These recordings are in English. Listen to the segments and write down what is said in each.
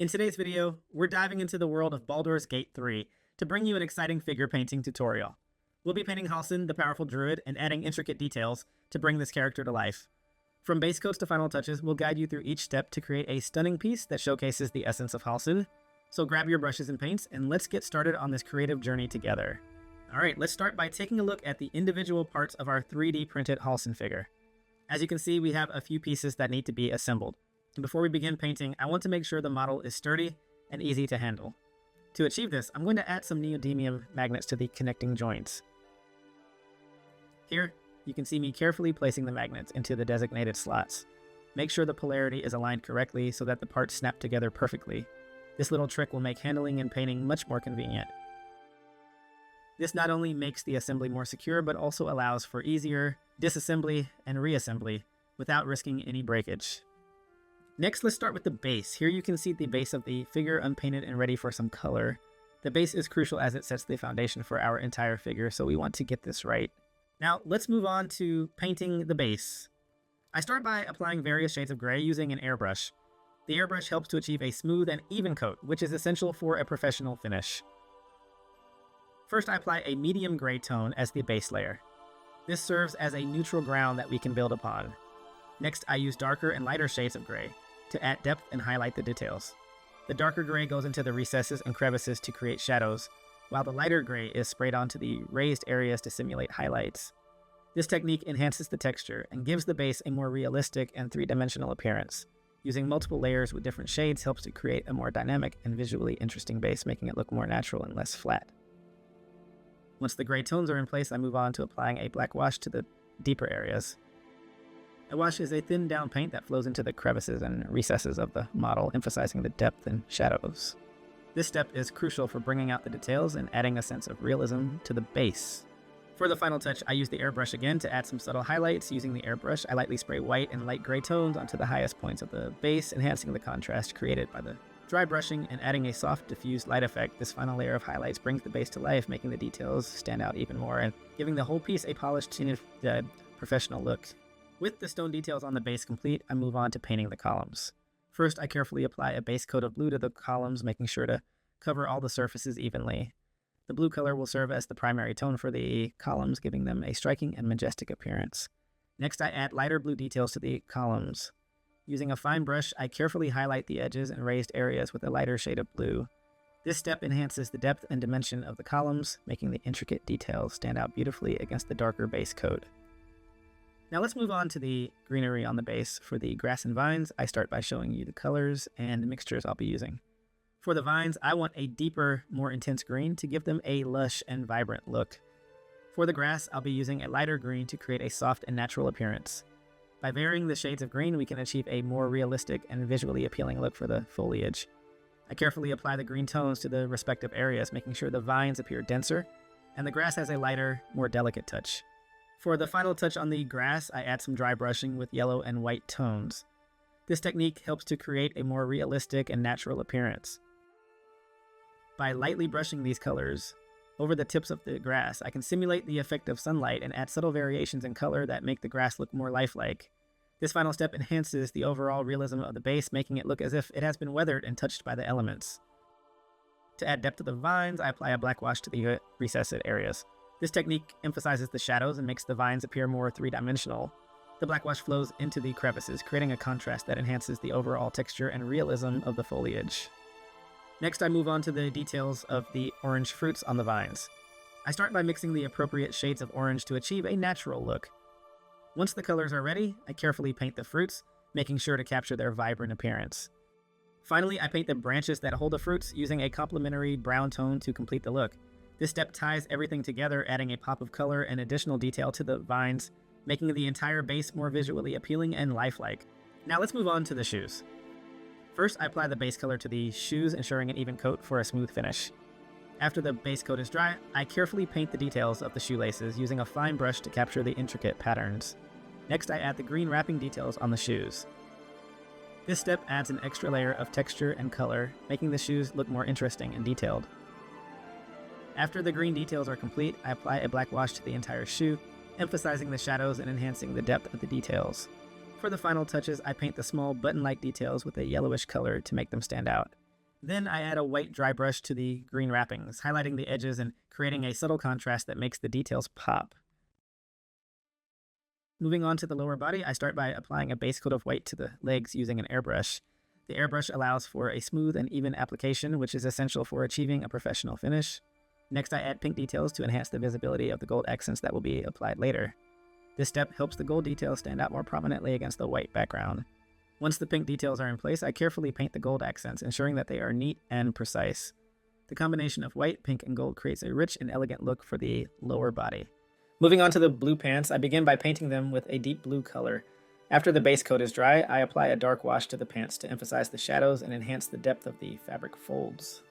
In today's video, we're diving into the world of Baldur's Gate 3 to bring you an exciting figure painting tutorial. We'll be painting Halsin, the powerful druid, and adding intricate details to bring this character to life. From base coats to final touches, we'll guide you through each step to create a stunning piece that showcases the essence of Halsin. So grab your brushes and paints, and let's get started on this creative journey together. Alright, let's start by taking a look at the individual parts of our 3D printed Halsin figure. As you can see, we have a few pieces that need to be assembled. And before we begin painting, I want to make sure the model is sturdy and easy to handle. To achieve this, I'm going to add some neodymium magnets to the connecting joints. Here, you can see me carefully placing the magnets into the designated slots. Make sure the polarity is aligned correctly so that the parts snap together perfectly. This little trick will make handling and painting much more convenient. This not only makes the assembly more secure, but also allows for easier disassembly and reassembly without risking any breakage. Next, let's start with the base. Here you can see the base of the figure unpainted and ready for some color. The base is crucial as it sets the foundation for our entire figure, so we want to get this right. Now, let's move on to painting the base. I start by applying various shades of gray using an airbrush. The airbrush helps to achieve a smooth and even coat, which is essential for a professional finish. First, I apply a medium gray tone as the base layer. This serves as a neutral ground that we can build upon. Next, I use darker and lighter shades of gray to add depth and highlight the details. The darker gray goes into the recesses and crevices to create shadows, while the lighter gray is sprayed onto the raised areas to simulate highlights. This technique enhances the texture and gives the base a more realistic and three-dimensional appearance. Using multiple layers with different shades helps to create a more dynamic and visually interesting base, making it look more natural and less flat. Once the gray tones are in place, I move on to applying a black wash to the deeper areas. A wash is a thin down paint that flows into the crevices and recesses of the model, emphasizing the depth and shadows. This step is crucial for bringing out the details and adding a sense of realism to the base. For the final touch, I use the airbrush again to add some subtle highlights. Using the airbrush, I lightly spray white and light gray tones onto the highest points of the base, enhancing the contrast created by the dry brushing and adding a soft diffused light effect. This final layer of highlights brings the base to life, making the details stand out even more and giving the whole piece a polished and professional look. With the stone details on the base complete, I move on to painting the columns. First, I carefully apply a base coat of blue to the columns, making sure to cover all the surfaces evenly. The blue color will serve as the primary tone for the columns, giving them a striking and majestic appearance. Next, I add lighter blue details to the columns. Using a fine brush, I carefully highlight the edges and raised areas with a lighter shade of blue. This step enhances the depth and dimension of the columns, making the intricate details stand out beautifully against the darker base coat. Now let's move on to the greenery on the base. For the grass and vines, I start by showing you the colors and mixtures I'll be using. For the vines, I want a deeper, more intense green to give them a lush and vibrant look. For the grass, I'll be using a lighter green to create a soft and natural appearance. By varying the shades of green, we can achieve a more realistic and visually appealing look for the foliage. I carefully apply the green tones to the respective areas, making sure the vines appear denser, and the grass has a lighter, more delicate touch. For the final touch on the grass, I add some dry brushing with yellow and white tones. This technique helps to create a more realistic and natural appearance. By lightly brushing these colors over the tips of the grass, I can simulate the effect of sunlight and add subtle variations in color that make the grass look more lifelike. This final step enhances the overall realism of the base, making it look as if it has been weathered and touched by the elements. To add depth to the vines, I apply a black wash to the recessed areas. This technique emphasizes the shadows and makes the vines appear more three-dimensional. The black wash flows into the crevices, creating a contrast that enhances the overall texture and realism of the foliage. Next, I move on to the details of the orange fruits on the vines. I start by mixing the appropriate shades of orange to achieve a natural look. Once the colors are ready, I carefully paint the fruits, making sure to capture their vibrant appearance. Finally, I paint the branches that hold the fruits using a complementary brown tone to complete the look. This step ties everything together, adding a pop of color and additional detail to the vines, making the entire base more visually appealing and lifelike. Now let's move on to the shoes. First, I apply the base color to the shoes, ensuring an even coat for a smooth finish. After the base coat is dry, I carefully paint the details of the shoelaces using a fine brush to capture the intricate patterns. Next, I add the green wrapping details on the shoes. This step adds an extra layer of texture and color, making the shoes look more interesting and detailed. After the green details are complete, I apply a black wash to the entire shoe, emphasizing the shadows and enhancing the depth of the details. For the final touches, I paint the small button-like details with a yellowish color to make them stand out. Then I add a white dry brush to the green wrappings, highlighting the edges and creating a subtle contrast that makes the details pop. Moving on to the lower body, I start by applying a base coat of white to the legs using an airbrush. The airbrush allows for a smooth and even application, which is essential for achieving a professional finish. Next, I add pink details to enhance the visibility of the gold accents that will be applied later. This step helps the gold details stand out more prominently against the white background. Once the pink details are in place, I carefully paint the gold accents, ensuring that they are neat and precise. The combination of white, pink, and gold creates a rich and elegant look for the lower body. Moving on to the blue pants, I begin by painting them with a deep blue color. After the base coat is dry, I apply a dark wash to the pants to emphasize the shadows and enhance the depth of the fabric folds.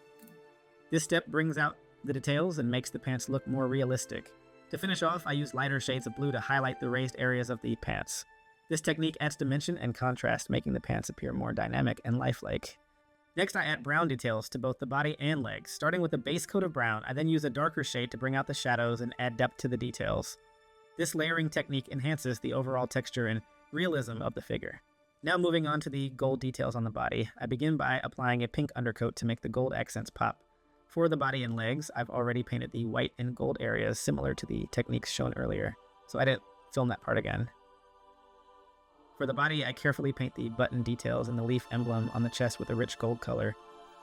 This step brings out the details and makes the pants look more realistic. To finish off, I use lighter shades of blue to highlight the raised areas of the pants. This technique adds dimension and contrast, making the pants appear more dynamic and lifelike. Next, I add brown details to both the body and legs. Starting with a base coat of brown, I then use a darker shade to bring out the shadows and add depth to the details. This layering technique enhances the overall texture and realism of the figure. Now moving on to the gold details on the body, I begin by applying a pink undercoat to make the gold accents pop. For the body and legs, I've already painted the white and gold areas similar to the techniques shown earlier, so I didn't film that part again. For the body, I carefully paint the button details and the leaf emblem on the chest with a rich gold color.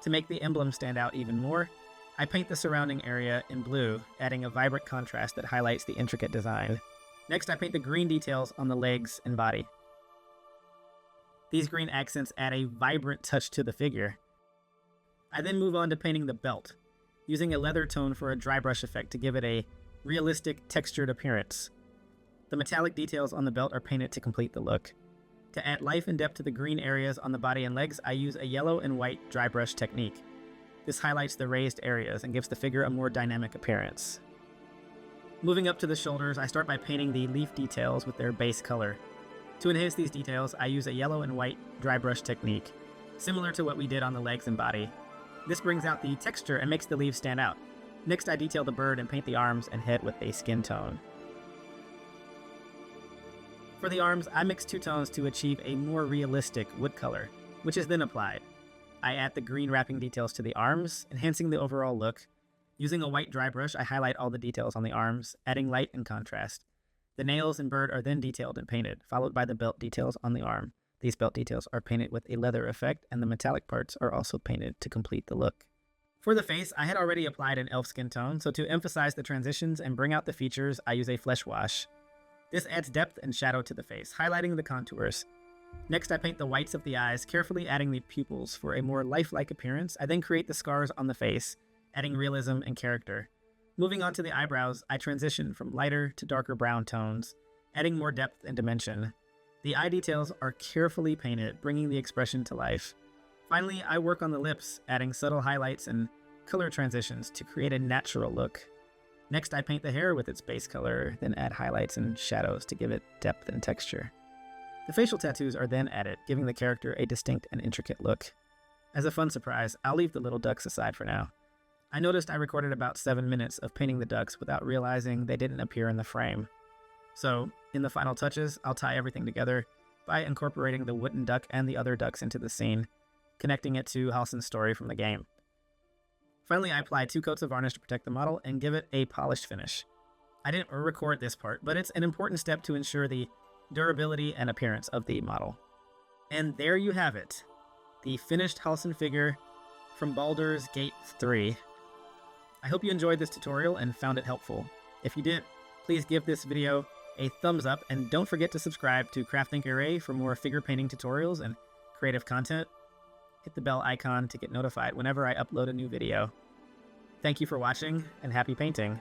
To make the emblem stand out even more, I paint the surrounding area in blue, adding a vibrant contrast that highlights the intricate design. Next, I paint the green details on the legs and body. These green accents add a vibrant touch to the figure. I then move on to painting the belt, using a leather tone for a dry brush effect to give it a realistic, textured appearance. The metallic details on the belt are painted to complete the look. To add life and depth to the green areas on the body and legs, I use a yellow and white dry brush technique. This highlights the raised areas and gives the figure a more dynamic appearance. Moving up to the shoulders, I start by painting the leaf details with their base color. To enhance these details, I use a yellow and white dry brush technique, similar to what we did on the legs and body. This brings out the texture and makes the leaves stand out. Next, I detail the bird and paint the arms and head with a skin tone. For the arms, I mix two tones to achieve a more realistic wood color, which is then applied. I add the green wrapping details to the arms, enhancing the overall look. Using a white dry brush, I highlight all the details on the arms, adding light and contrast. The nails and bird are then detailed and painted, followed by the belt details on the arm. These belt details are painted with a leather effect, and the metallic parts are also painted to complete the look. For the face, I had already applied an elf skin tone, so to emphasize the transitions and bring out the features, I use a flesh wash. This adds depth and shadow to the face, highlighting the contours. Next, I paint the whites of the eyes, carefully adding the pupils for a more lifelike appearance. I then create the scars on the face, adding realism and character. Moving on to the eyebrows, I transition from lighter to darker brown tones, adding more depth and dimension. The eye details are carefully painted, bringing the expression to life. Finally, I work on the lips, adding subtle highlights and color transitions to create a natural look. Next, I paint the hair with its base color, then add highlights and shadows to give it depth and texture. The facial tattoos are then added, giving the character a distinct and intricate look. As a fun surprise, I'll leave the little ducks aside for now. I noticed I recorded about 7 minutes of painting the ducks without realizing they didn't appear in the frame. So, in the final touches, I'll tie everything together by incorporating the wooden duck and the other ducks into the scene, connecting it to Halsin's story from the game. Finally, I apply 2 coats of varnish to protect the model and give it a polished finish. I didn't record this part, but it's an important step to ensure the durability and appearance of the model. And there you have it, the finished Halsin figure from Baldur's Gate 3. I hope you enjoyed this tutorial and found it helpful. If you did, please give this video a thumbs up and don't forget to subscribe to Crafting Array for more figure painting tutorials and creative content. Hit the bell icon to get notified whenever I upload a new video. Thank you for watching and happy painting!